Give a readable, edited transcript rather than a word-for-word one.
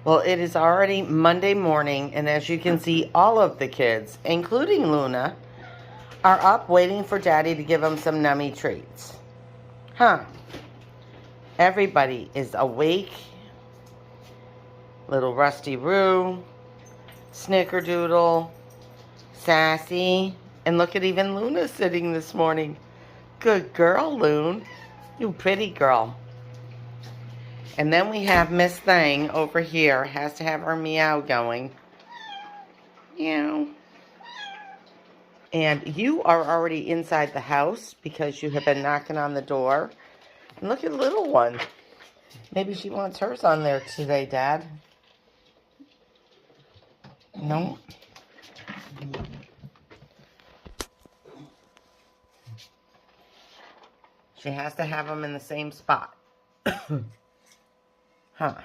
Well, it is already Monday morning, and as you can see, all of the kids, including Luna, are up waiting for Daddy to give them some nummy treats. Huh. Everybody is awake. Little Rusty Roo, Snickerdoodle, Sassy, and look at even Luna sitting this morning. Good girl, Loon. You pretty girl. And then we have Miss Thing over here. Has to have her meow going. Meow. And you are already inside the house because you have been knocking on the door. And look at the little one. Maybe she wants hers on there today, Dad. No. She has to have them in the same spot. Huh.